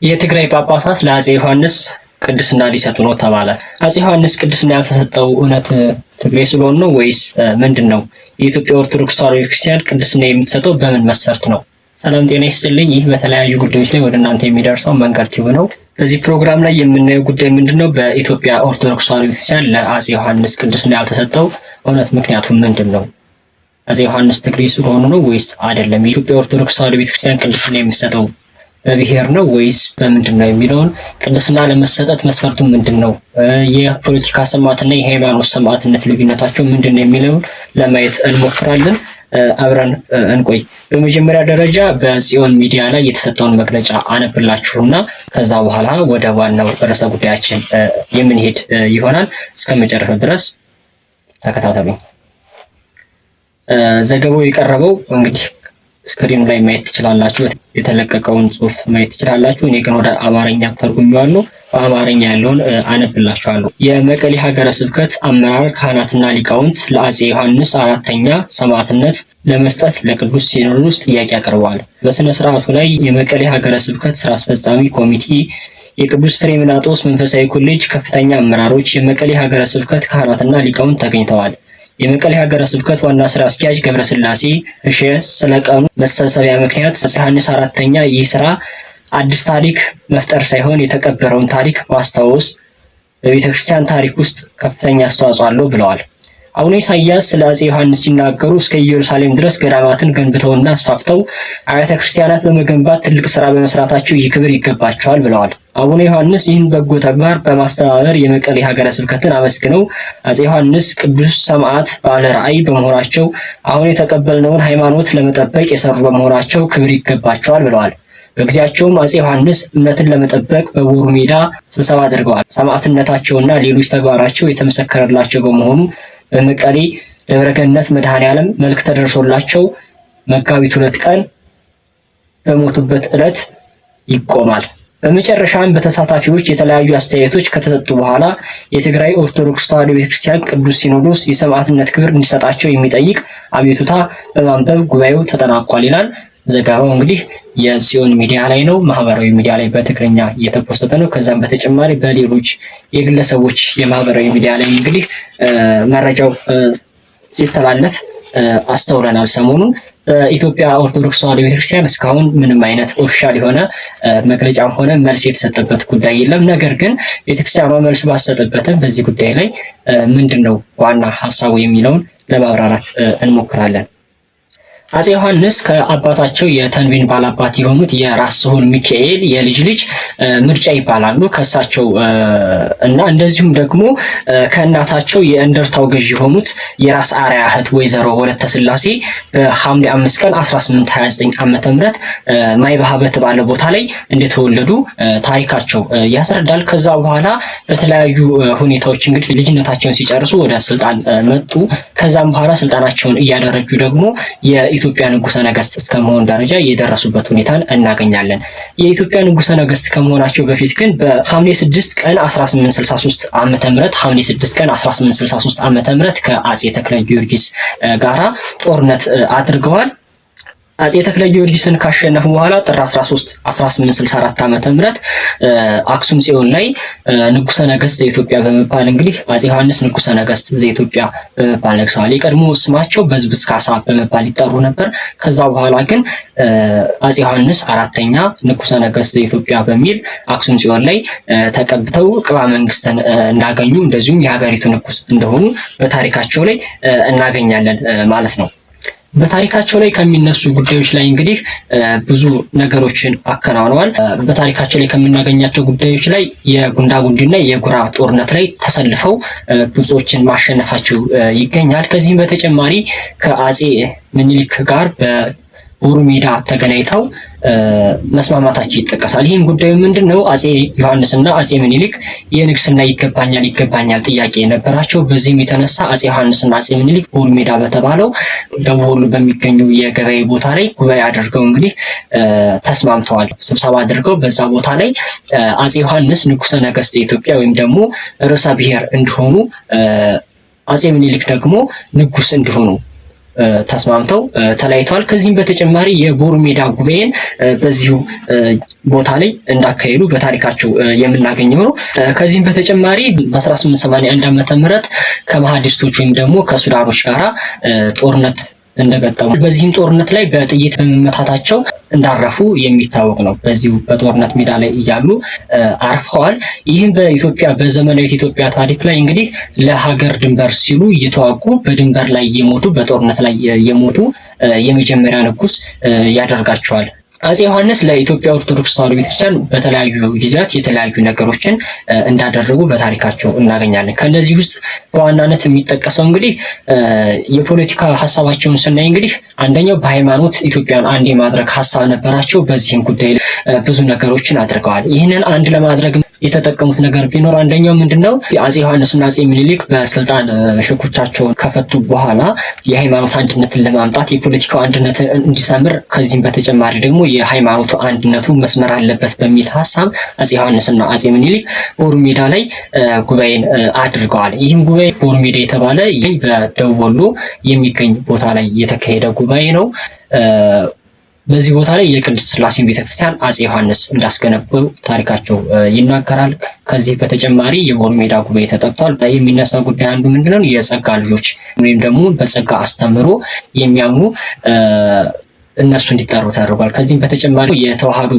የትግራይ ጳጳሳት ለአፄ ዮሐንስ ቅድስና ሊሰጡ ነው ተባለ። አፄ ዮሐንስ ቅድስና ያልተሰጠው እውነት ትግሬ ስለሆኑ ነው ወይስ ምንድን ነው? የኢትዮጵያ ኦርቶዶክስ ተዋሕዶ ቤተክርስቲያን ቅድስና የምትሰጠው በምን መስፈርት ነው? ሰላም ጤና ይስጥልኝ። ይህ በተለያዩ ጉዳዮች ላይ ወደ እናንተ የሚደርሰው መንገድ ቲዩብ ነው። በዚህ ፕሮግራም ላይ የምናየው ጉዳይ ምንድነው? በኢትዮጵያ ኦርቶዶክስ ተዋሕዶ ቤተክርስቲያን ለአፄ ዮሐንስ ቅድስና ያልተሰጠው እውነት ምክንያቱ ምንድን ነው? አፄ ዮሐንስ ትግሬ ስለሆኑ ነው ወይስ አይደለም? የኢትዮጵያ ኦርቶዶክስ ተዋሕዶ ቤተክርስቲያን ቅድስና የሚሰጠው በብሔር ነው ወይስ በምንድን ነው የሚለውን፣ ቅድስና ለመሰጠት መስፈርቱ ምንድን ነው፣ የፖለቲካ ሰማዕትና የሃይማኖት ሰማዕትነት ልዩነታቸው ምንድን ነው የሚለውን ለማየት እንሞክራለን። አብረን እንቆይ። በመጀመሪያ ደረጃ በጽዮን ሚዲያ ላይ የተሰጠውን መግለጫ አነብላችሁና ከዛ በኋላ ወደ ዋናው ርዕሰ ጉዳያችን የምንሄድ ይሆናል። እስከ መጨረሻው ድረስ ተከታተሉኝ። ዘገባው የቀረበው እንግዲህ ስክሪኑ ላይ ማየት ትችላላችሁ። የተለቀቀውን ጽሑፍ ማየት ትችላላችሁ። እኔ ግን ወደ አማርኛ ተርጉሜዋለሁ። በአማርኛ ያለውን አነብላችኋለሁ። የመቀሌ ሀገረ ስብከት አመራር ካህናትና ሊቃውንት ለአፄ ዮሐንስ አራተኛ ሰማዕትነት ለመስጠት ለቅዱስ ሲኖዶስ ጥያቄ አቅርበዋል። በስነ ስርዓቱ ላይ የመቀሌ ሀገረ ስብከት ስራ አስፈጻሚ ኮሚቴ፣ የቅዱስ ፍሬምናጦስ መንፈሳዊ ኮሌጅ ከፍተኛ አመራሮች፣ የመቀሌ ሀገረ ስብከት ካህናትና ሊቃውንት ተገኝተዋል። የመቀሌ ሀገረ ስብከት ዋና ስራ አስኪያጅ ገብረስላሴ እሸ ስለ ቀኑ መሰብሰቢያ ምክንያት አፄ ዮሐንስ አራተኛ ይህ ስራ አዲስ ታሪክ መፍጠር ሳይሆን የተቀበረውን ታሪክ ማስታወስ በቤተክርስቲያን ታሪክ ውስጥ ከፍተኛ አስተዋጽኦ አለው ብለዋል። አቡነ ኢሳያስ ስለ አፄ ዮሐንስ ሲናገሩ እስከ ኢየሩሳሌም ድረስ ገዳማትን ገንብተውና አስፋፍተው አብያተ ክርስቲያናት በመገንባት ትልቅ ስራ በመስራታቸው ይህ ክብር ይገባቸዋል ብለዋል። አቡነ ዮሐንስ ይህን በጎ ተግባር በማስተባበር የመቀሌ ሀገረ ስብከትን አመስግነው አፄ ዮሐንስ ቅዱስ ሰማዕት ባለ ራእይ በመሆናቸው አሁን የተቀበልነውን ሃይማኖት ለመጠበቅ የሰሩ በመሆናቸው ክብር ይገባቸዋል ብለዋል። በጊዜያቸውም አፄ ዮሐንስ እምነትን ለመጠበቅ በቦሩ ሜዳ ስብሰባ አድርገዋል። ሰማዕትነታቸውና ሌሎች ተግባራቸው የተመሰከረላቸው በመሆኑ በመቀሌ ደብረገነት መድኃኔዓለም መልክ ተደርሶላቸው መጋቢት 2 ቀን በሞቱበት ዕለት ይቆማል። በመጨረሻም በተሳታፊዎች የተለያዩ አስተያየቶች ከተሰጡ በኋላ የትግራይ ኦርቶዶክስ ተዋሕዶ ቤተክርስቲያን ቅዱስ ሲኖዶስ የሰማዕትነት ክብር እንዲሰጣቸው የሚጠይቅ አቤቱታ በማንበብ ጉባኤው ተጠናቋል ይላል። ዘገባው እንግዲህ የጽዮን ሚዲያ ላይ ነው፣ ማህበራዊ ሚዲያ ላይ በትግርኛ እየተፖስተ ነው። ከዛም በተጨማሪ በሌሎች የግለሰቦች የማህበራዊ ሚዲያ ላይ እንግዲህ መረጃው ሲተላለፍ አስተውለናል። ሰሞኑን በኢትዮጵያ ኦርቶዶክስ ተዋሕዶ ቤተክርስቲያን እስካሁን ምንም አይነት ኦፊሻል የሆነ መግለጫም ሆነ መልስ የተሰጠበት ጉዳይ የለም። ነገር ግን ቤተክርስቲያኗ መልስ ባሰጠበትም በዚህ ጉዳይ ላይ ምንድነው ዋና ሀሳቡ የሚለውን ለማብራራት እንሞክራለን። አፄ ዮሐንስ ከአባታቸው የተንቤን ባላባት የሆኑት የራስ ስሁን ሚካኤል የልጅ ልጅ ምርጫ ይባላሉ። ከሳቸው እና እንደዚሁም ደግሞ ከእናታቸው የእንደርታው ገዥ የሆኑት የራስ አርያ እህት ወይዘሮ ወለተ ስላሴ በሐምሌ 5 ቀን 1829 ዓመተ ምህረት ማይባህ በተባለ ቦታ ላይ እንደተወለዱ ታሪካቸው ያስረዳል። ከዛ በኋላ በተለያዩ ሁኔታዎች እንግዲህ ልጅነታቸውን ሲጨርሱ ወደ ስልጣን መጡ። ከዛም በኋላ ስልጣናቸውን እያደረጁ ደግሞ የኢትዮጵያ ንጉሠ ነገሥት እስከመሆን ደረጃ የደረሱበት ሁኔታን እናገኛለን። የኢትዮጵያ ንጉሠ ነገሥት ከመሆናቸው በፊት ግን በሐምሌ 6 ቀን 1863 ዓመተ ምህረት ሐምሌ 6 ቀን 1863 ዓመተ ምህረት ከአፄ ተክለ ጊዮርጊስ ጋራ ጦርነት አድርገዋል። አፄ ተክለ ጊዮርጊስን ካሸነፉ በኋላ ጥር 13 1864 ዓመተ ምህረት አክሱም ጽዮን ላይ ንጉሠ ነገሥት ዘኢትዮጵያ በመባል እንግዲህ አፄ ዮሐንስ ንጉሠ ነገሥት ዘኢትዮጵያ በመባል ነግሰዋል። የቀድሞ ስማቸው በዝብዝ ካሳ በመባል ይጠሩ ነበር። ከዛ በኋላ ግን አፄ ዮሐንስ አራተኛ ንጉሠ ነገሥት ዘኢትዮጵያ በሚል አክሱም ጽዮን ላይ ተቀብተው ቅባ መንግስትን እንዳገኙ እንደዚሁም የሀገሪቱ ንጉሥ እንደሆኑ በታሪካቸው ላይ እናገኛለን ማለት ነው። በታሪካቸው ላይ ከሚነሱ ጉዳዮች ላይ እንግዲህ ብዙ ነገሮችን አከናውነዋል። በታሪካቸው ላይ ከምናገኛቸው ጉዳዮች ላይ የጉንዳጉንዲና የጉራ ጦርነት ላይ ተሰልፈው ግብጾችን ማሸነፋቸው ይገኛል። ከዚህም በተጨማሪ ከአፄ ምኒልክ ጋር በቦሩ ሜዳ ተገናኝተው መስማማታቸው ይጠቀሳል። ይህም ጉዳዩ ምንድነው? አፄ ዮሐንስና አፄ ምኒልክ የንግስና ይገባኛል ጥያቄ ነበራቸው። በዚህም የተነሳ አፄ ዮሐንስና አፄ ምኒልክ ቦሩ ሜዳ በተባለው ደቡብ ወሎ በሚገኘው የገበያ ቦታ ላይ ጉባኤ አድርገው እንግዲህ ተስማምተዋል። ስብሰባ አድርገው በዛ ቦታ ላይ አፄ ዮሐንስ ንጉሠ ነገሥት ኢትዮጵያ ወይም ደግሞ ርዕሰ ብሔር እንዲሆኑ፣ አፄ ምኒልክ ደግሞ ንጉስ እንዲሆኑ ተስማምተው ተለያይተዋል። ከዚህም በተጨማሪ የቦሩ ሜዳ ጉባኤን በዚሁ ቦታ ላይ እንዳካሄዱ በታሪካቸው የምናገኘው ነው። ከዚህም በተጨማሪ በ1881 ዓመተ ምህረት ከመሐዲስቶች ወይም ደግሞ ከሱዳኖች ጋራ ጦርነት እንደገጠሙ በዚህም ጦርነት ላይ በጥይት በመመታታቸው እንዳረፉ የሚታወቅ ነው። በዚሁ በጦርነት ሜዳ ላይ እያሉ አርፈዋል። ይህም በኢትዮጵያ በዘመናዊት ኢትዮጵያ ታሪክ ላይ እንግዲህ ለሀገር ድንበር ሲሉ እየተዋጉ በድንበር ላይ የሞቱ በጦርነት ላይ የሞቱ የመጀመሪያ ንጉስ ያደርጋቸዋል። አፄ ዮሐንስ ለኢትዮጵያ ኦርቶዶክስ ተዋሕዶ ቤተክርስቲያን በተለያዩ ጊዜያት የተለያዩ ነገሮችን እንዳደረጉ በታሪካቸው እናገኛለን። ከነዚህ ውስጥ በዋናነት የሚጠቀሰው እንግዲህ የፖለቲካ ሀሳባቸውን ስናይ እንግዲህ አንደኛው በሃይማኖት ኢትዮጵያን አንድ የማድረግ ሀሳብ ነበራቸው። በዚህም ጉዳይ ብዙ ነገሮችን አድርገዋል። ይህንን አንድ ለማድረግ የተጠቀሙት ነገር ቢኖር አንደኛው ምንድነው አፄ ዮሐንስና አፄ ምኒልክ በስልጣን ሽኩቻቸውን ከፈቱ በኋላ የሃይማኖት አንድነትን ለማምጣት የፖለቲካው አንድነት እንዲሰምር ከዚህም በተጨማሪ ደግሞ የሃይማኖቱ አንድነቱ መስመር አለበት በሚል ሀሳብ አፄ ዮሐንስና አፄ ምኒልክ ቦሩ ሜዳ ላይ ጉባኤን አድርገዋል። ይህም ጉባኤ ቦሩ ሜዳ የተባለ በደቡብ ወሎ የሚገኝ ቦታ ላይ የተካሄደ ጉባኤ ነው። በዚህ ቦታ ላይ የቅድስት ሥላሴ ቤተክርስቲያን አፄ ዮሐንስ እንዳስገነቡ ታሪካቸው ይናገራል። ከዚህ በተጨማሪ የቦሩ ሜዳ ጉባኤ ተጠርቷል። የሚነሳ ጉዳይ አንዱ ምንድነው የጸጋ ልጆች ወይም ደግሞ በጸጋ አስተምሮ የሚያምኑ እነሱ እንዲጠሩ ተደርጓል። ከዚህም በተጨማሪ የተዋህዶ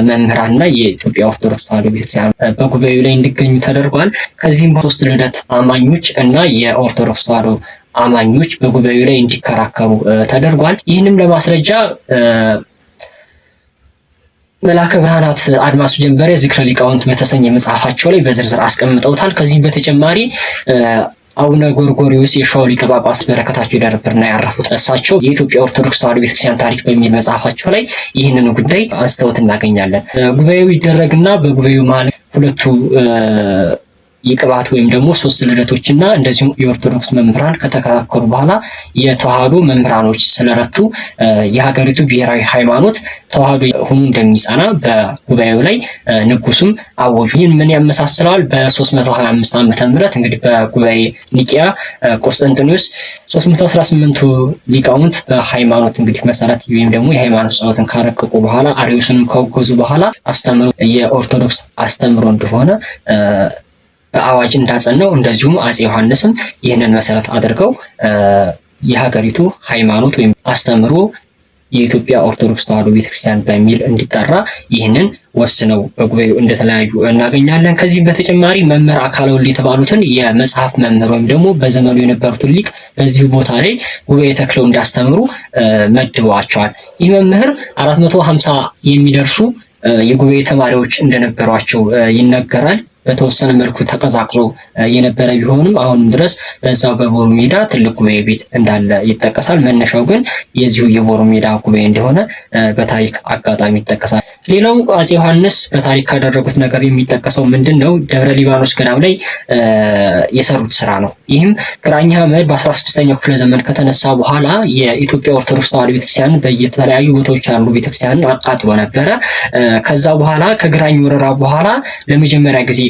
መምህራንና የኢትዮጵያ ኦርቶዶክስ ተዋሕዶ ቤተክርስቲያን በጉባኤው ላይ እንዲገኙ ተደርጓል። ከዚህም ሶስት ልደት አማኞች እና የኦርቶዶክስ ተዋሕዶ አማኞች በጉባኤው ላይ እንዲከራከሩ ተደርጓል። ይህንም ለማስረጃ መላከ ብርሃናት አድማሱ ጀንበሬ ዝክረ ሊቃውንት በተሰኘ መጽሐፋቸው ላይ በዝርዝር አስቀምጠውታል። ከዚህም በተጨማሪ አቡነ ጎርጎሪዮስ የሸዋ ሊቀ ጳጳስ በረከታቸው ይደርብርና ያረፉት እሳቸው የኢትዮጵያ ኦርቶዶክስ ተዋሕዶ ቤተክርስቲያን ታሪክ በሚል መጽሐፋቸው ላይ ይህንን ጉዳይ አንስተውት እናገኛለን። ጉባኤው ይደረግና በጉባኤው መሀል ሁለቱ የቅባት ወይም ደግሞ ሶስት ልደቶችና እንደዚሁም የኦርቶዶክስ መምህራን ከተከራከሩ በኋላ የተዋህዶ መምህራኖች ስለረቱ የሀገሪቱ ብሔራዊ ሃይማኖት ተዋህዶ ሆኖ እንደሚጸና በጉባኤው ላይ ንጉሱም አወጁ። ይህን ምን ያመሳስለዋል? በ325 ዓመተ ምህረት እንግዲህ በጉባኤ ኒቂያ ቆስጠንጢኖስ 318ቱ ሊቃውንት በሃይማኖት እንግዲህ መሰረት ወይም ደግሞ የሃይማኖት ጸሎትን ካረቀቁ በኋላ አርዮስንም ካወገዙ በኋላ አስተምሮ የኦርቶዶክስ አስተምሮ እንደሆነ አዋጅ እንዳጸናው እንደዚሁም አፄ ዮሐንስም ይህንን መሰረት አድርገው የሀገሪቱ ሃይማኖት ወይም አስተምሮ የኢትዮጵያ ኦርቶዶክስ ተዋሕዶ ቤተክርስቲያን በሚል እንዲጠራ ይህንን ወስነው በጉባኤው እንደተለያዩ እናገኛለን። ከዚህም በተጨማሪ መምህር አካለ ወልድ የተባሉትን የመጽሐፍ መምህር ወይም ደግሞ በዘመኑ የነበሩትን ሊቅ በዚሁ ቦታ ላይ ጉባኤ ተክለው እንዲያስተምሩ መድበዋቸዋል። ይህ መምህር 450 የሚደርሱ የጉባኤ ተማሪዎች እንደነበሯቸው ይነገራል። በተወሰነ መልኩ ተቀዛቅዞ የነበረ ቢሆንም አሁንም ድረስ በዛው በቦሩ ሜዳ ትልቅ ጉባኤ ቤት እንዳለ ይጠቀሳል። መነሻው ግን የዚሁ የቦሩ ሜዳ ጉባኤ እንደሆነ በታሪክ አጋጣሚ ይጠቀሳል። ሌላው አፄ ዮሐንስ በታሪክ ካደረጉት ነገር የሚጠቀሰው ምንድን ነው? ደብረ ሊባኖስ ገዳም ላይ የሰሩት ስራ ነው። ይህም ግራኝ አህመድ በ16ኛው ክፍለ ዘመን ከተነሳ በኋላ የኢትዮጵያ ኦርቶዶክስ ተዋሕዶ ቤተክርስቲያን በየተለያዩ ቦታዎች ያሉ ቤተክርስቲያንን አቃጥሎ ነበረ። ከዛ በኋላ ከግራኝ ወረራ በኋላ ለመጀመሪያ ጊዜ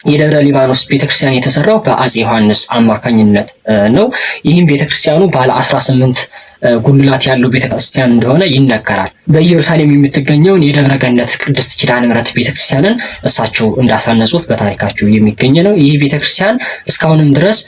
የደብረ ሊባኖስ ቤተክርስቲያን የተሰራው በአፄ ዮሐንስ አማካኝነት ነው። ይህም ቤተክርስቲያኑ ባለ 18 ጉልላት ያለው ቤተክርስቲያን እንደሆነ ይነገራል። በኢየሩሳሌም የምትገኘውን የደብረ ገነት ቅድስት ኪዳነ ምሕረት ቤተክርስቲያንን እሳቸው እንዳሳነጹት በታሪካቸው የሚገኝ ነው። ይህ ቤተክርስቲያን እስካሁንም ድረስ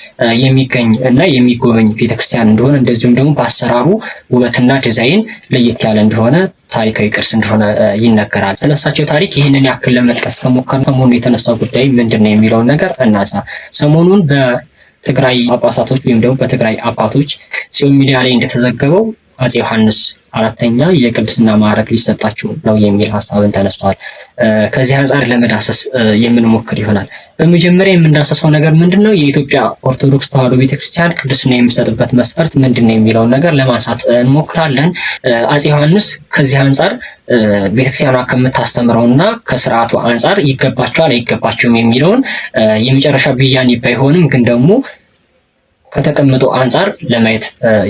የሚገኝ እና የሚጎበኝ ቤተክርስቲያን እንደሆነ እንደዚሁም ደግሞ በአሰራሩ ውበትና ዲዛይን ለየት ያለ እንደሆነ ታሪካዊ ቅርስ እንደሆነ ይነገራል። ስለሳቸው ታሪክ ይህንን ያክል ለመጥቀስ ከሞከርን ሰሞኑን የተነሳው ጉዳይ ምንድን ነው የሚለውን ነገር እናንሳ። ሰሞኑን በትግራይ ጳጳሳቶች ወይም ደግሞ በትግራይ አባቶች ጽዮን ሚዲያ ላይ እንደተዘገበው አፄ ዮሐንስ አራተኛ የቅድስና ማዕረግ ሊሰጣቸው ነው የሚል ሀሳብን ተነስቷል። ከዚህ አንጻር ለመዳሰስ የምንሞክር ይሆናል። በመጀመሪያ የምንዳሰሰው ነገር ምንድነው? የኢትዮጵያ ኦርቶዶክስ ተዋሕዶ ቤተክርስቲያን ቅድስና የሚሰጥበት መስፈርት ምንድነው የሚለውን ነገር ለማንሳት እንሞክራለን። አፄ ዮሐንስ ከዚህ አንጻር ቤተክርስቲያኗ ከምታስተምረውና ከስርዓቱ አንጻር ይገባቸዋል አይገባቸውም የሚለውን የመጨረሻ ብያኔ ባይሆንም ግን ደግሞ ከተቀመጠው አንጻር ለማየት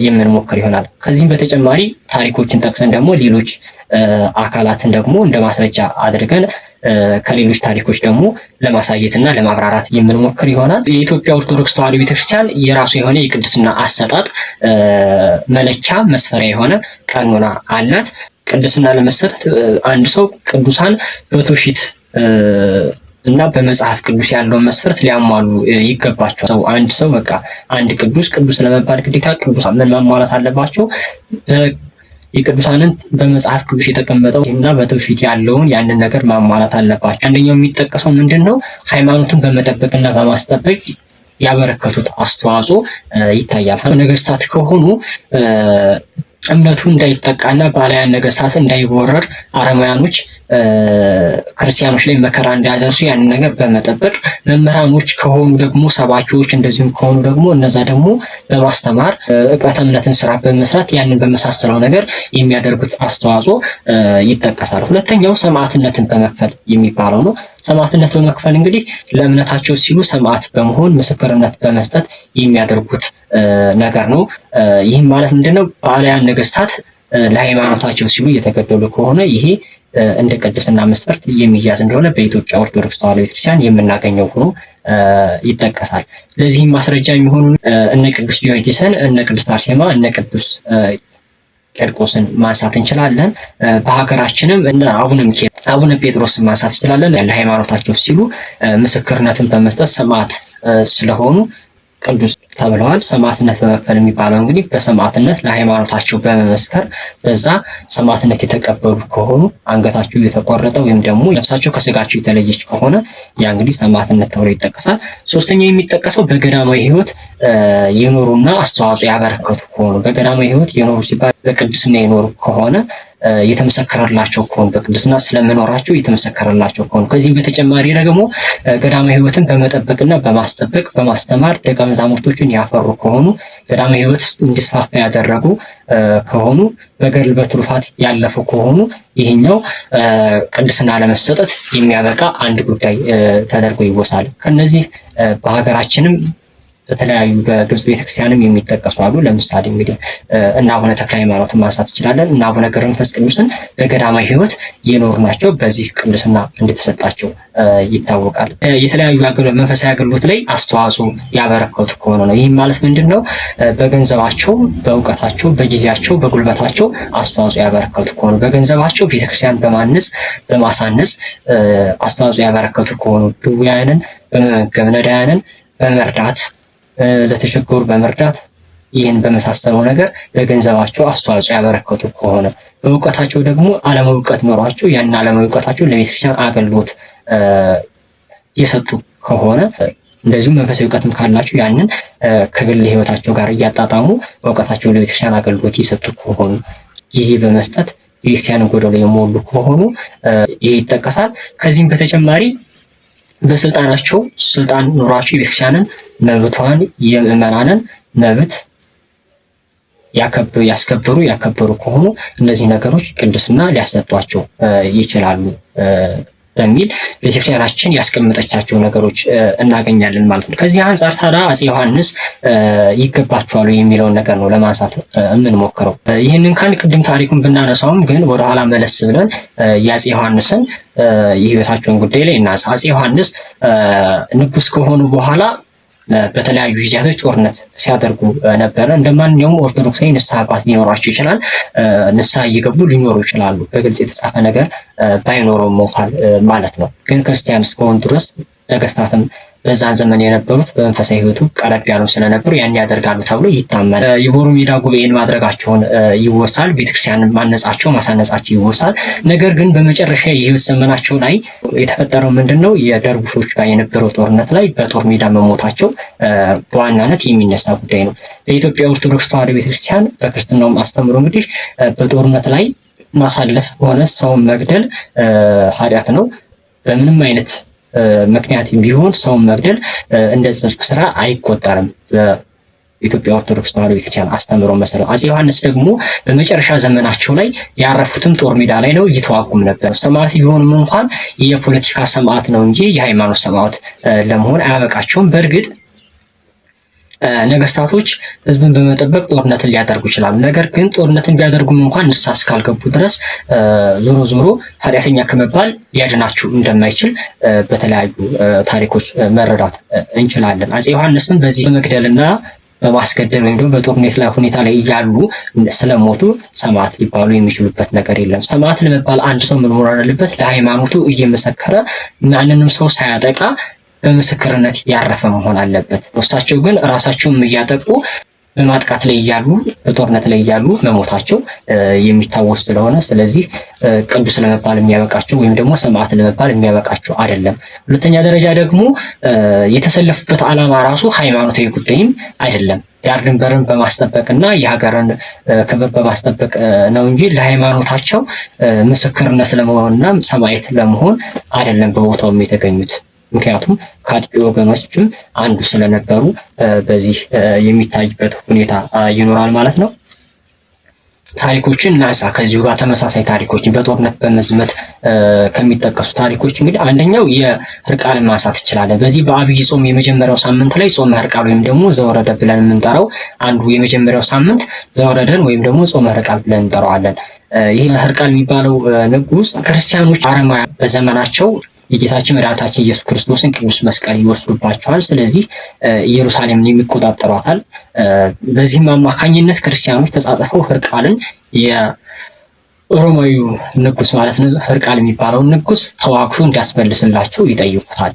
የምንሞክር ይሆናል። ከዚህም በተጨማሪ ታሪኮችን ጠቅሰን ደግሞ ሌሎች አካላትን ደግሞ እንደ ማስረጃ አድርገን ከሌሎች ታሪኮች ደግሞ ለማሳየትና ለማብራራት የምንሞክር ይሆናል። የኢትዮጵያ ኦርቶዶክስ ተዋሕዶ ቤተክርስቲያን የራሱ የሆነ የቅድስና አሰጣጥ መለኪያ መስፈሪያ የሆነ ቀኖና አላት። ቅድስና ለመሰጠት አንድ ሰው ቅዱሳን በትውፊት እና በመጽሐፍ ቅዱስ ያለውን መስፈርት ሊያሟሉ ይገባቸው። አንድ ሰው በቃ አንድ ቅዱስ ለመባል ግዴታ ቅዱሳን ምን ማሟላት አለባቸው? የቅዱሳንን በመጽሐፍ ቅዱስ የተቀመጠው እና በትውፊት ያለውን ያንን ነገር ማሟላት አለባቸው። አንደኛው የሚጠቀሰው ምንድነው? ሃይማኖትን በመጠበቅና በማስጠበቅ ያበረከቱት አስተዋጽኦ ይታያል። ነገስታት ከሆኑ እምነቱ እንዳይጠቃና ባላያን ነገስታት እንዳይወረር አረማውያኖች ክርስቲያኖች ላይ መከራ እንዳያደርሱ ያንን ነገር በመጠበቅ መምህራኖች ከሆኑ ደግሞ ሰባኪዎች እንደዚሁም ከሆኑ ደግሞ እነዛ ደግሞ በማስተማር ዕቅበተ እምነትን ስራ በመስራት ያንን በመሳሰለው ነገር የሚያደርጉት አስተዋጽኦ ይጠቀሳል። ሁለተኛው ሰማዕትነትን በመክፈል የሚባለው ነው። ሰማዕትነት በመክፈል እንግዲህ ለእምነታቸው ሲሉ ሰማዕት በመሆን ምስክርነት በመስጠት የሚያደርጉት ነገር ነው። ይህም ማለት ምንድነው? ባላያን ነገስታት ለሃይማኖታቸው ሲሉ እየተገደሉ ከሆነ ይሄ እንደ ቅድስና መስፈርት የሚያዝ እንደሆነ በኢትዮጵያ ኦርቶዶክስ ተዋሕዶ ቤተክርስቲያን የምናገኘው ሆኖ ይጠቀሳል። ለዚህም ማስረጃ የሚሆኑ እነ ቅዱስ ጊዮርጊስን፣ እነ ቅድስት አርሴማ፣ እነ ቅዱስ ቂርቆስን ማንሳት እንችላለን። በሀገራችንም እነ አቡነ ጴጥሮስን ማንሳት እንችላለን። ለሃይማኖታቸው ሲሉ ምስክርነትን በመስጠት ሰማዕት ስለሆኑ ቅዱስ ተብለዋል። ሰማዕትነት በመክፈል የሚባለው እንግዲህ በሰማዕትነት ለሃይማኖታቸው በመመስከር በዛ ሰማዕትነት የተቀበሉ ከሆኑ አንገታቸው የተቆረጠ ወይም ደግሞ ነፍሳቸው ከስጋቸው የተለየች ከሆነ ያ እንግዲህ ሰማዕትነት ተብሎ ይጠቀሳል። ሶስተኛው የሚጠቀሰው በገዳማዊ ሕይወት የኖሩና አስተዋጽኦ ያበረከቱ ከሆኑ በገዳማዊ ሕይወት የኖሩ ሲባል በቅድስና የኖሩ ከሆነ የተመሰከረላቸው ከሆኑ በቅድስና ስለመኖራቸው የተመሰከረላቸው ከሆኑ ከዚህም በተጨማሪ ደግሞ ገዳማዊ ሕይወትን በመጠበቅና በማስጠበቅ በማስተማር ደቀ መዛሙርቶችን ያፈሩ ከሆኑ ገዳማዊ ሕይወት እንዲስፋፋ ያደረጉ ከሆኑ በገድል በትሩፋት ያለፉ ከሆኑ ይህኛው ቅድስና ለመሰጠት የሚያበቃ አንድ ጉዳይ ተደርጎ ይወሳል። ከነዚህ በሀገራችንም በተለያዩ በግብጽ ቤተክርስቲያንም የሚጠቀሱ አሉ። ለምሳሌ እንግዲህ እና አቡነ ተክለ ሃይማኖትን ማንሳት እንችላለን። እና አቡነ ገብረ መንፈስ ቅዱስን በገዳማዊ ሕይወት የኖሩ ናቸው። በዚህ ቅድስና እንደተሰጣቸው ይታወቃል። የተለያዩ መንፈሳዊ አገልግሎት ላይ አስተዋጽኦ ያበረከቱ ከሆነ ነው። ይህም ማለት ምንድነው? በገንዘባቸው፣ በእውቀታቸው፣ በጊዜያቸው፣ በጉልበታቸው አስተዋጽኦ ያበረከቱ ከሆኑ በገንዘባቸው ቤተክርስቲያን በማነጽ በማሳነጽ አስተዋጽኦ ያበረከቱ ከሆኑ ድውያንን በመመገብ ነዳያንን በመርዳት ለተቸገሩ በመርዳት ይህን በመሳሰለው ነገር በገንዘባቸው አስተዋጽኦ ያበረከቱ ከሆነ በእውቀታቸው ደግሞ ዓለማዊ እውቀት ኖሯቸው ያን ዓለማዊ እውቀታቸው ለቤተክርስቲያን አገልግሎት የሰጡ ከሆነ እንደዚሁም መንፈሳዊ እውቀትም ካላቸው ያንን ከግል ሕይወታቸው ጋር እያጣጣሙ በእውቀታቸው ለቤተክርስቲያን አገልግሎት የሰጡ ከሆኑ ጊዜ በመስጠት የቤተክርስቲያንን ጎደሎ የሞሉ ከሆኑ ይህ ይጠቀሳል። ከዚህም በተጨማሪ በስልጣናቸው ስልጣን ኑሯቸው የቤተክርስቲያንን መብቷን የምዕመናንን መብት ያከበሩ ከሆኑ እነዚህ ነገሮች ቅድስና ሊያሰጧቸው ይችላሉ በሚል ቤተክርስቲያናችን ያስቀመጠቻቸው ነገሮች እናገኛለን ማለት ነው። ከዚህ አንጻር ታዲያ አፄ ዮሐንስ ይገባቸዋል የሚለውን ነገር ነው ለማንሳት የምንሞክረው። ይህንን ካን ቅድም ታሪኩን ብናነሳውም ግን ወደኋላ መለስ ብለን የአፄ ዮሐንስን የህይወታቸውን ጉዳይ ላይ እናንሳ። አፄ ዮሐንስ ንጉስ ከሆኑ በኋላ በተለያዩ ጊዜያቶች ጦርነት ሲያደርጉ ነበረ። እንደማንኛውም ኦርቶዶክሳዊ ንስሐ አባት ሊኖራቸው ይችላል። ንስሐ እየገቡ ሊኖሩ ይችላሉ። በግልጽ የተጻፈ ነገር ባይኖረውም እንኳን ማለት ነው። ግን ክርስቲያን እስከሆኑ ድረስ ነገስታትም በዛን ዘመን የነበሩት በመንፈሳዊ ህይወቱ ቀረብ ያሉ ስለነበሩ ያን ያደርጋሉ ተብሎ ይታመናል። የቦሩ ሜዳ ጉባኤን ማድረጋቸውን ይወሳል። ቤተክርስቲያንን ማነጻቸው ማሳነጻቸው ይወሳል። ነገር ግን በመጨረሻ የህይወት ዘመናቸው ላይ የተፈጠረው ምንድነው? የደርቡሾች ጋር የነበረው ጦርነት ላይ በጦር ሜዳ መሞታቸው በዋናነት የሚነሳ ጉዳይ ነው። በኢትዮጵያ ኦርቶዶክስ ተዋሕዶ ቤተክርስቲያን በክርስትናውም አስተምሮ እንግዲህ በጦርነት ላይ ማሳለፍ ሆነ ሰውን መግደል ኃጢአት ነው። በምንም አይነት ምክንያት ቢሆን ሰውን መግደል እንደ ጽድቅ ስራ አይቆጠርም። በኢትዮጵያ ኦርቶዶክስ ተዋሕዶ ቤተክርስቲያን አስተምሮ መሰረት አፄ ዮሐንስ ደግሞ በመጨረሻ ዘመናቸው ላይ ያረፉትም ጦር ሜዳ ላይ ነው፣ እየተዋጉም ነበር። ሰማዕት ቢሆንም እንኳን የፖለቲካ ሰማዕት ነው እንጂ የሃይማኖት ሰማዕት ለመሆን አያበቃቸውም። በእርግጥ ነገስታቶች ህዝብን በመጠበቅ ጦርነትን ሊያደርጉ ይችላሉ። ነገር ግን ጦርነትን ቢያደርጉም እንኳን ንስሐ እስካልገቡ ድረስ ዞሮ ዞሮ ኃጢአተኛ ከመባል ሊያድናቸው እንደማይችል በተለያዩ ታሪኮች መረዳት እንችላለን። አፄ ዮሐንስም በዚህ በመግደልና በማስገደል ወይም ደግሞ በጦርነት ላይ ሁኔታ ላይ እያሉ ስለሞቱ ሰማዕት ሊባሉ የሚችሉበት ነገር የለም። ሰማዕት ለመባል አንድ ሰው ምን መሆን አለበት? ለሃይማኖቱ እየመሰከረ ማንንም ሰው ሳያጠቃ በምስክርነት ያረፈ መሆን አለበት። እሳቸው ግን ራሳቸውን እያጠቁ በማጥቃት ላይ እያሉ በጦርነት ላይ እያሉ መሞታቸው የሚታወስ ስለሆነ ስለዚህ ቅዱስ ለመባል የሚያበቃቸው ወይም ደግሞ ሰማዕት ለመባል የሚያበቃቸው አይደለም። ሁለተኛ ደረጃ ደግሞ የተሰለፉበት ዓላማ ራሱ ሃይማኖታዊ ጉዳይም አይደለም። ዳር ድንበርን በማስጠበቅና የሀገርን ክብር በማስጠበቅ ነው እንጂ ለሃይማኖታቸው ምስክርነት ለመሆንና ሰማዕት ለመሆን አይደለም በቦታውም የተገኙት። ምክንያቱም ከአጥቂ ወገኖችም አንዱ ስለነበሩ በዚህ የሚታይበት ሁኔታ ይኖራል ማለት ነው። ታሪኮችን እናንሳ። ከዚሁ ጋር ተመሳሳይ ታሪኮችን በጦርነት በመዝመት ከሚጠቀሱ ታሪኮች እንግዲህ አንደኛው የህርቃልን ማንሳት እንችላለን። በዚህ በአብይ ጾም የመጀመሪያው ሳምንት ላይ ጾመ ህርቃል ወይም ደግሞ ዘወረደ ብለን የምንጠራው አንዱ የመጀመሪያው ሳምንት ዘወረደን ወይም ደግሞ ጾመ ህርቃል ብለን እንጠራዋለን። ይህ ህርቃል የሚባለው ንጉስ ክርስቲያኖች አረማውያን በዘመናቸው የጌታችን መድኃኒታችን ኢየሱስ ክርስቶስን ቅዱስ መስቀል ይወስዱባቸዋል። ስለዚህ ኢየሩሳሌምን የሚቆጣጠሯታል። በዚህም አማካኝነት ክርስቲያኖች ተጻጽፈው ህርቃልን የሮማዊ ንጉስ ማለት ነው ህርቃል የሚባለውን ንጉስ ተዋግቶ እንዲያስመልስላቸው ይጠይቁታል።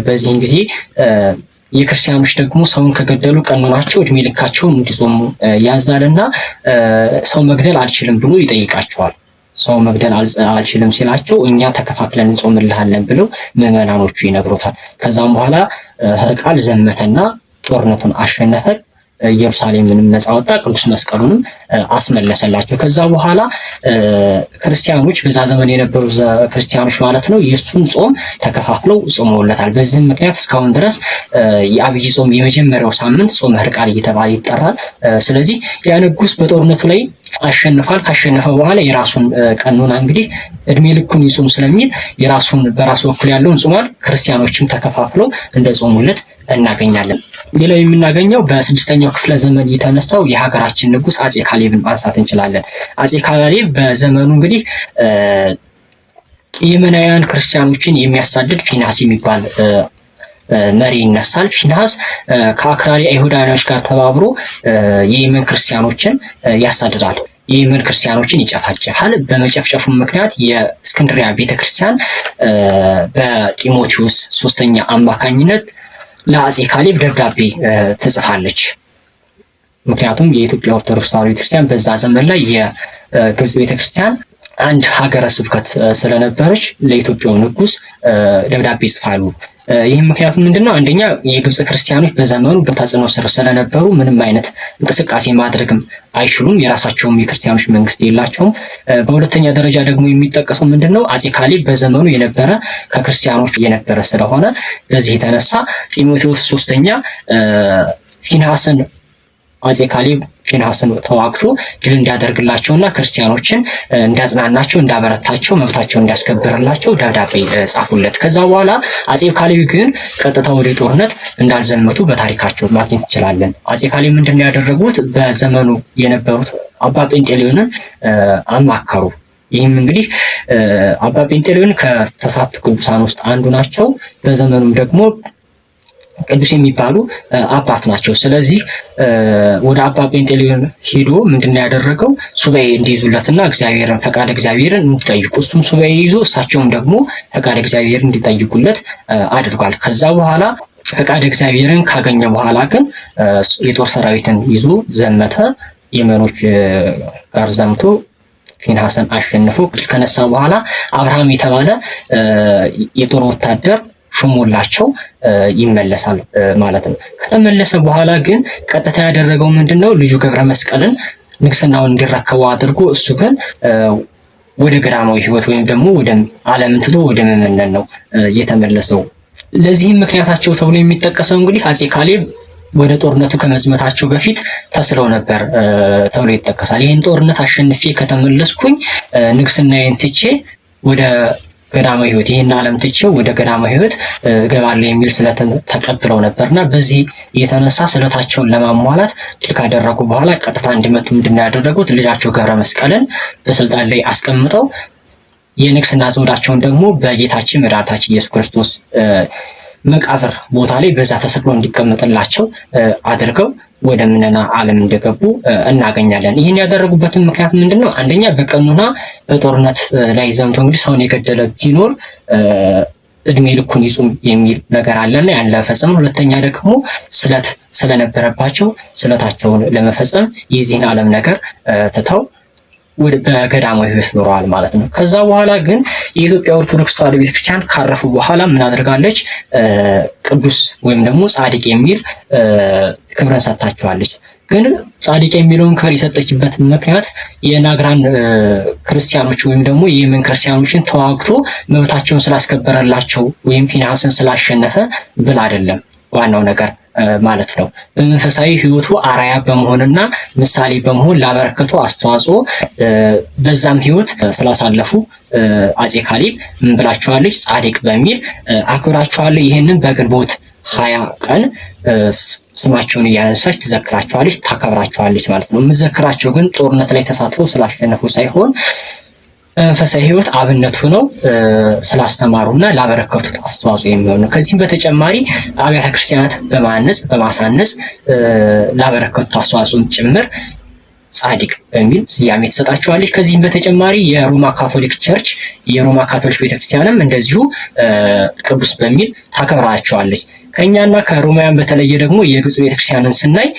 በዚህም ጊዜ የክርስቲያኖች ደግሞ ሰውን ከገደሉ ቀኖናቸው እድሜ ልካቸውን እንዲጾሙ ያዛልና ሰው መግደል አልችልም ብሎ ይጠይቃቸዋል። ሰው መግደል አልችልም ሲላቸው እኛ ተከፋፍለን እንጾምልሃለን ብለው ምዕመናኖቹ ይነግሩታል። ከዛም በኋላ ህርቃል ዘመተና ጦርነቱን አሸነፈ። ኢየሩሳሌምንም ነፃ ወጣ፣ ቅዱስ መስቀሉንም አስመለሰላቸው። ከዛ በኋላ ክርስቲያኖች በዛ ዘመን የነበሩ ክርስቲያኖች ማለት ነው የእሱን ጾም ተከፋፍለው ጾመውለታል። በዚህም ምክንያት እስካሁን ድረስ የአብይ ጾም የመጀመሪያው ሳምንት ጾመ ህርቃል እየተባለ ይጠራል። ስለዚህ ያ ንጉስ በጦርነቱ ላይ አሸንፏል። ካሸነፈ በኋላ የራሱን ቀኖና እንግዲህ እድሜ ልኩን ይጾም ስለሚል የራሱን በራሱ በኩል ያለውን ጾሟል። ክርስቲያኖችም ተከፋፍለው እንደ ጾሙለት እናገኛለን። ሌላው የምናገኘው በስድስተኛው ክፍለ ዘመን የተነሳው የሀገራችን ንጉስ አፄ ካሌብን ማንሳት እንችላለን። አፄ ካሌብ በዘመኑ እንግዲህ የመናውያን ክርስቲያኖችን የሚያሳድድ ፊናስ የሚባል መሪ ይነሳል። ፊናስ ከአክራሪ አይሁዳውያኖች ጋር ተባብሮ የየመን ክርስቲያኖችን ያሳድዳል። የየመን ክርስቲያኖችን ይጨፋጨፋል። በመጨፍጨፉ ምክንያት የእስክንድሪያ ቤተክርስቲያን በጢሞቴዎስ ሶስተኛ አማካኝነት ለአፄ ካሌብ ደብዳቤ ትጽፋለች። ምክንያቱም የኢትዮጵያ ኦርቶዶክስ ተዋሕዶ ቤተክርስቲያን በዛ ዘመን ላይ የግብጽ ቤተክርስቲያን አንድ ሀገረ ስብከት ስለነበረች ለኢትዮጵያው ንጉስ ደብዳቤ ይጽፋሉ። ይህም ምክንያቱ ምንድነው? አንደኛ የግብጽ ክርስቲያኖች በዘመኑ በተጽዕኖ ስር ስለነበሩ ምንም አይነት እንቅስቃሴ ማድረግም አይችሉም። የራሳቸውም የክርስቲያኖች መንግስት የላቸውም። በሁለተኛ ደረጃ ደግሞ የሚጠቀሰው ምንድነው? አፄ ካሌብ በዘመኑ የነበረ ከክርስቲያኖች የነበረ ስለሆነ በዚህ የተነሳ ጢሞቴዎስ ሶስተኛ ፊንሐስን አፄ ካሌብ ፊንሐስን ተዋግቶ ድል እንዲያደርግላቸውና ክርስቲያኖችን እንዲያጽናናቸው፣ እንዳበረታቸው፣ መብታቸውን እንዲያስከብርላቸው ደብዳቤ ጻፉለት። ከዛ በኋላ አፄ ካሌብ ግን ቀጥታ ወደ ጦርነት እንዳልዘመቱ በታሪካቸው ማግኘት እንችላለን። አፄ ካሌብ ምንድነው ያደረጉት? በዘመኑ የነበሩት አባ ጴንጤሌዮንን አማከሩ። ይህም እንግዲህ አባ ጴንጤሌዮን ከተሳቱ ቅዱሳን ውስጥ አንዱ ናቸው። በዘመኑም ደግሞ ቅዱስ የሚባሉ አባት ናቸው። ስለዚህ ወደ አባ ጴንጤሌዮን ሄዶ ምንድነው ያደረገው? ሱባኤ እንዲይዙለትና እግዚአብሔርን ፈቃድ እግዚአብሔርን እንዲጠይቁ እሱም ሱባኤ ይዞ እሳቸውም ደግሞ ፈቃድ እግዚአብሔርን እንዲጠይቁለት አድርጓል። ከዛ በኋላ ፈቃድ እግዚአብሔርን ካገኘ በኋላ ግን የጦር ሰራዊትን ይዞ ዘመተ። የመኖች ጋር ዘምቶ ፊንሐስን አሸንፎ ከነሳ በኋላ አብርሃም የተባለ የጦር ወታደር ሹሞላቸው ይመለሳል ማለት ነው። ከተመለሰ በኋላ ግን ቀጥታ ያደረገው ምንድነው? ልጁ ገብረ መስቀልን ንግስናውን እንዲረከበው አድርጎ እሱ ግን ወደ ገዳማዊ ሕይወት ወይም ደግሞ ወደ ዓለምን ትቶ ወደ መመነን ነው የተመለሰው። ለዚህም ምክንያታቸው ተብሎ የሚጠቀሰው እንግዲህ አፄ ካሌብ ወደ ጦርነቱ ከመዝመታቸው በፊት ተስለው ነበር ተብሎ ይጠቀሳል። ይህን ጦርነት አሸንፌ ከተመለስኩኝ ንግስናዬን ትቼ ወደ ገዳማዊ ሕይወት ይህን ዓለም ትቼው ወደ ገዳማዊ ሕይወት እገባለሁ የሚል ስለት ተቀብለው ነበርና በዚህ የተነሳ ስለታቸውን ለማሟላት ድል ካደረጉ በኋላ ቀጥታ እንዲመጡ ምንድነው ያደረጉት? ልጃቸው ገብረ መስቀልን በስልጣን ላይ አስቀምጠው የንግስና ዘውዳቸውን ደግሞ በጌታችን መድኃኒታችን ኢየሱስ ክርስቶስ መቃብር ቦታ ላይ በዛ ተሰቅሎ እንዲቀመጥላቸው አድርገው ወደ ምነና ዓለም እንደገቡ እናገኛለን። ይህን ያደረጉበትን ምክንያት ምንድነው? አንደኛ በቀኑና በጦርነት ላይ ዘምቶ እንግዲህ ሰውን የገደለ ቢኖር እድሜ ልኩን ይጹም የሚል ነገር አለና ያን ለመፈጸም፣ ሁለተኛ ደግሞ ስለት ስለነበረባቸው ስለታቸውን ለመፈጸም የዚህን ዓለም ነገር ትተው በገዳማዊ ሕይወት ኖረዋል ማለት ነው። ከዛ በኋላ ግን የኢትዮጵያ ኦርቶዶክስ ተዋሕዶ ቤተክርስቲያን ካረፉ በኋላ ምን አድርጋለች? ቅዱስ ወይም ደግሞ ጻድቅ የሚል ክብርን ሰጥታቸዋለች። ግን ጻድቅ የሚለውን ክብር የሰጠችበት ምክንያት የናግራን ክርስቲያኖች ወይም ደግሞ የየመን ክርስቲያኖችን ተዋግቶ መብታቸውን ስላስከበረላቸው ወይም ፊናንስን ስላሸነፈ ብል አይደለም ዋናው ነገር ማለት ነው። በመንፈሳዊ ሕይወቱ አራያ በመሆንና ምሳሌ በመሆን ላበረከቱ አስተዋጽኦ በዛም ሕይወት ስላሳለፉ አፄ ካሌብ ምን ብላቸዋለች? ጻድቅ በሚል አክብራቸዋለች። ይህንን በግንቦት 20 ቀን ስማቸውን እያነሳች ትዘክራቸዋለች፣ ታከብራቸዋለች ማለት ነው። የምትዘክራቸው ግን ጦርነት ላይ ተሳትፈው ስላሸነፉ ሳይሆን መንፈሳዊ ሕይወት አብነት ሆነው ስላስተማሩና ላበረከቱት አስተዋጽኦ የሚሆን ነው። ከዚህም በተጨማሪ አብያተ ክርስቲያናት በማሳነጽ ላበረከቱት አስተዋጽኦም ጭምር ጻድቅ በሚል ስያሜ ትሰጣቸዋለች። ከዚህም በተጨማሪ የሮማ ካቶሊክ ቸርች የሮማ ካቶሊክ ቤተክርስቲያንም እንደዚሁ ቅዱስ በሚል ታከብራቸዋለች። ከኛና ከሮማውያን በተለየ ደግሞ የግብጽ ቤተክርስቲያንን ስናይ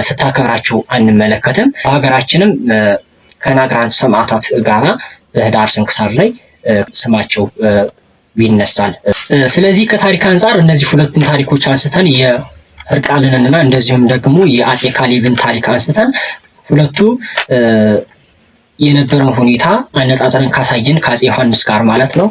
ስታከብራቸው አንመለከትም። በሀገራችንም ከናግራን ሰማዕታት ጋራ በህዳር ስንክሳር ላይ ስማቸው ይነሳል። ስለዚህ ከታሪክ አንጻር እነዚህ ሁለቱን ታሪኮች አንስተን የህርቃልንና እንደዚሁም ደግሞ የአፄ ካሌብን ታሪክ አንስተን ሁለቱ የነበረውን ሁኔታ አነጻጽረን ካሳየን ከአፄ ዮሐንስ ጋር ማለት ነው፣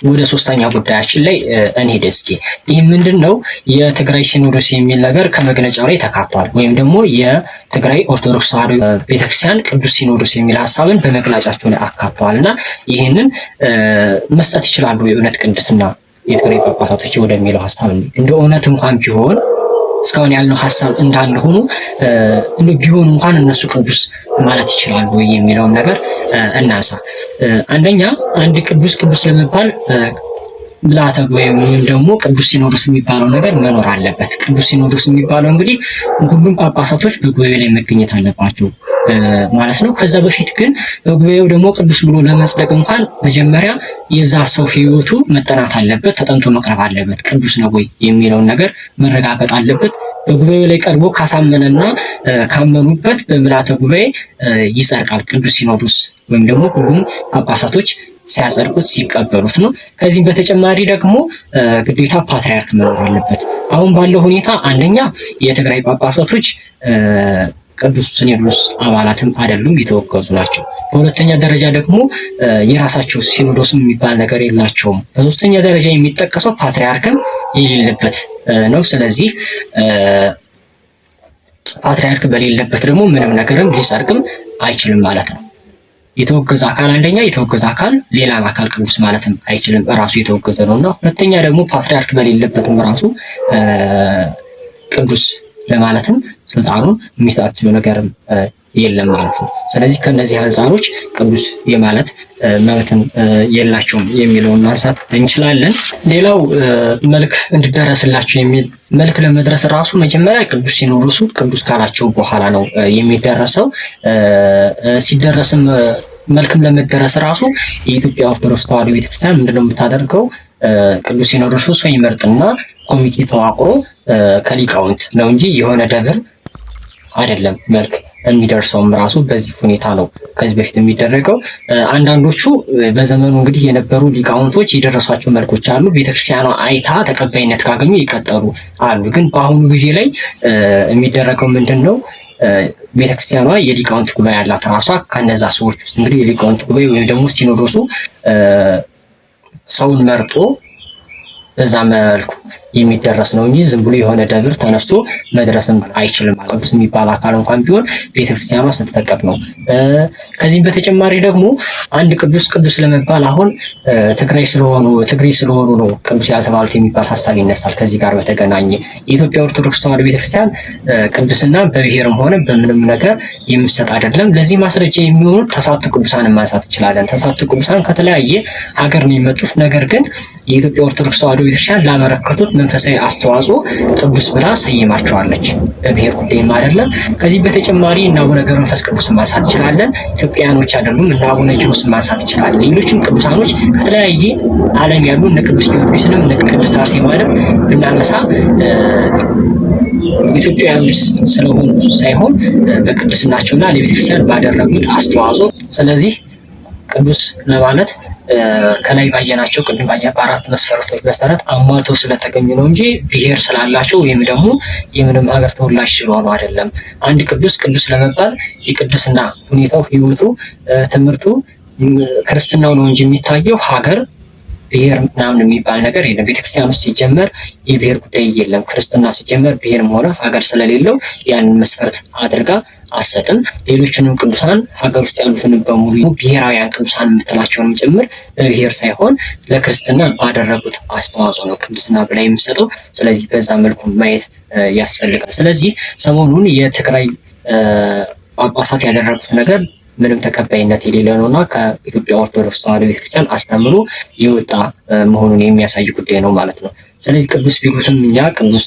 ወደ ሶስተኛ ጉዳያችን ላይ እንሄድ እስኪ። ይህ ምንድነው? የትግራይ ሲኖዶስ የሚል ነገር ከመግለጫው ላይ ተካቷል። ወይም ደግሞ የትግራይ ኦርቶዶክስ ተዋሕዶ ቤተክርስቲያን ቅዱስ ሲኖዶስ የሚል ሀሳብን በመግለጫቸው ላይ አካተዋል እና ይህንን መስጠት ይችላሉ የእውነት ቅድስና የትግራይ ጳጳሳቶች ወደሚለው ሀሳብ እንደ እውነት እንኳን ቢሆን እስካሁን ያልነው ሀሳብ እንዳለ ሆኖ ቢሆን እንኳን እነሱ ቅዱስ ማለት ይችላሉ የሚለውን ነገር እናንሳ። አንደኛ አንድ ቅዱስ ለመባል ምልዓተ ጉባኤ ወይም ደግሞ ቅዱስ ሲኖዶስ የሚባለው ነገር መኖር አለበት። ቅዱስ ሲኖዶስ የሚባለው እንግዲህ ሁሉም ጳጳሳቶች በጉባኤው ላይ መገኘት አለባቸው ማለት ነው። ከዛ በፊት ግን በጉባኤው ደግሞ ቅዱስ ብሎ ለመጽደቅ እንኳን መጀመሪያ የዛ ሰው ሕይወቱ መጠናት አለበት፣ ተጠንቶ መቅረብ አለበት። ቅዱስ ነው ወይ የሚለውን ነገር መረጋገጥ አለበት። በጉባኤው ላይ ቀርቦ ካሳመነና ካመኑበት በምልዓተ ጉባኤ ይጸድቃል ቅዱስ ሲኖዶስ ወይም ደግሞ ሁሉም ጳጳሳቶች ሲያጸድቁት ሲቀበሉት ነው። ከዚህም በተጨማሪ ደግሞ ግዴታ ፓትርያርክ መኖር አለበት። አሁን ባለው ሁኔታ አንደኛ የትግራይ ጳጳሳቶች ቅዱስ ሲኖዶስ አባላትም አይደሉም፣ የተወገዙ ናቸው። በሁለተኛ ደረጃ ደግሞ የራሳቸው ሲኖዶስ የሚባል ነገር የላቸውም። በሶስተኛ ደረጃ የሚጠቀሰው ፓትርያርክም የሌለበት ነው። ስለዚህ ፓትርያርክ በሌለበት ደግሞ ምንም ነገርም ሊጸድቅም አይችልም ማለት ነው። የተወገዘ አካል አንደኛ የተወገዘ አካል ሌላን አካል ቅዱስ ማለትም አይችልም፣ ራሱ የተወገዘ ነውና፣ ሁለተኛ ደግሞ ፓትርያርክ በሌለበትም ራሱ ቅዱስ ለማለትም ስልጣኑን የሚሰጣቸው ነገርም የለም ማለት ነው። ስለዚህ ከነዚህ አንጻሮች ቅዱስ የማለት መብትን የላቸውም የሚለውን ማንሳት እንችላለን። ሌላው መልክ እንዲደረስላቸው የሚል መልክ ለመድረስ ራሱ መጀመሪያ ቅዱስ ሲኖዶሱ ቅዱስ ካላቸው በኋላ ነው የሚደረሰው። ሲደረስም መልክም ለመደረስ ራሱ የኢትዮጵያ ኦርቶዶክስ ተዋሕዶ ቤተክርስቲያን ምንድነው የምታደርገው? ቅዱስ ሲኖዶሱ ሰው ይመርጥና ኮሚቴ ተዋቅሮ ከሊቃውንት ነው እንጂ የሆነ ደብር አይደለም መልክ የሚደርሰውም ራሱ በዚህ ሁኔታ ነው ከዚህ በፊት የሚደረገው። አንዳንዶቹ በዘመኑ እንግዲህ የነበሩ ሊቃውንቶች የደረሷቸው መልኮች አሉ። ቤተክርስቲያኗ አይታ ተቀባይነት ካገኙ ይቀጠሉ አሉ። ግን በአሁኑ ጊዜ ላይ የሚደረገው ምንድን ነው? ቤተክርስቲያኗ የሊቃውንት ጉባኤ ያላት ራሷ። ከነዛ ሰዎች ውስጥ እንግዲህ የሊቃውንት ጉባኤ ወይም ደግሞ ሲኖዶሱ ሰውን መርጦ በዛ መልኩ የሚደረስ ነው እንጂ ዝም ብሎ የሆነ ደብር ተነስቶ መድረስም አይችልም። ቅዱስ የሚባል አካል እንኳን ቢሆን ቤተክርስቲያኗ ስትፈቀድ ነው። ከዚህም በተጨማሪ ደግሞ አንድ ቅዱስ ለመባል አሁን ትግሬ ስለሆኑ ነው ቅዱስ ያልተባሉት የሚባል ሀሳብ ይነሳል። ከዚህ ጋር በተገናኘ የኢትዮጵያ ኦርቶዶክስ ተዋሕዶ ቤተክርስቲያን ቅድስና በብሔርም ሆነ በምንም ነገር የምትሰጥ አይደለም። ለዚህ ማስረጃ የሚሆኑት ተስዓቱ ቅዱሳንን ማንሳት እንችላለን። ተስዓቱ ቅዱሳን ከተለያየ ሀገር ነው የመጡት። ነገር ግን የኢትዮጵያ ኦርቶዶክስ ተዋሕዶ ቤተክርስቲያን ላበረከቱት መንፈሳዊ አስተዋጽኦ ቅዱስ ብላ ሰይማቸዋለች። በብሔር ጉዳይም አይደለም። ከዚህ በተጨማሪ እና አቡነ ገብረ መንፈስ ቅዱስን ማንሳት እንችላለን። ኢትዮጵያኖች አይደሉም እና አቡነ ኪሮስን ማንሳት እንችላለን። ሌሎችም ቅዱሳኖች ከተለያየ ዓለም ያሉ እነ ቅዱስ ጊዮርጊስንም እነ ቅድስት አርሴማንም ብናነሳ ኢትዮጵያውያን ስለሆኑ ሳይሆን በቅድስናቸውና ለቤተክርስቲያን ባደረጉት አስተዋጽኦ። ስለዚህ ቅዱስ ለማለት ከላይ ባየናቸው ቅድም በአራት መስፈርቶች መሰረት አሟልተው ስለተገኙ ነው እንጂ ብሔር ስላላቸው ወይም ደግሞ የምንም ሀገር ተወላጅ ስለሆኑ አይደለም። አንድ ቅዱስ ለመባል የቅድስና ሁኔታው፣ ሕይወቱ፣ ትምህርቱ፣ ክርስትናው ነው እንጂ የሚታየው ሀገር ብሔር ምናምን የሚባል ነገር የለም። ቤተክርስቲያን ውስጥ ሲጀመር የብሔር ጉዳይ የለም። ክርስትና ሲጀመር ብሔርም ሆነ ሀገር ስለሌለው ያንን መስፈርት አድርጋ አሰጥም። ሌሎችንም ቅዱሳን ሀገር ውስጥ ያሉትን በሙሉ ብሔራውያን ቅዱሳን የምትላቸውንም ጭምር በብሔር ሳይሆን ለክርስትና ባደረጉት አስተዋጽኦ ነው ቅዱስና ብላ የምትሰጠው። ስለዚህ በዛ መልኩ ማየት ያስፈልጋል። ስለዚህ ሰሞኑን የትግራይ ጳጳሳት ያደረጉት ነገር ምንም ተቀባይነት የሌለ ነውና ከኢትዮጵያ ኦርቶዶክስ ተዋሕዶ ቤተክርስቲያን አስተምሮ የወጣ መሆኑን የሚያሳይ ጉዳይ ነው ማለት ነው። ስለዚህ ቅዱስ ቢሉትም እኛ ቅዱስ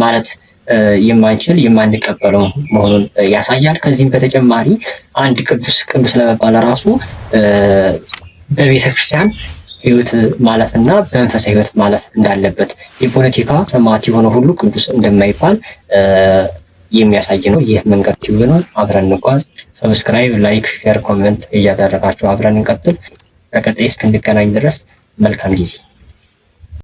ማለት የማንችል የማንቀበለው መሆኑን ያሳያል። ከዚህም በተጨማሪ አንድ ቅዱስ ለመባል ራሱ በቤተክርስቲያን ሕይወት ማለፍና በመንፈሳዊ ሕይወት ማለፍ እንዳለበት፣ የፖለቲካ ሰማዕት የሆነ ሁሉ ቅዱስ እንደማይባል የሚያሳይ ነው። ይህ መንገድ ቲዩብ ነው። አብረን እንጓዝ። ሰብስክራይብ፣ ላይክ፣ ሼር፣ ኮሜንት እያደረጋችሁ አብረን እንቀጥል። በቀጣይ እስክንገናኝ ድረስ መልካም ጊዜ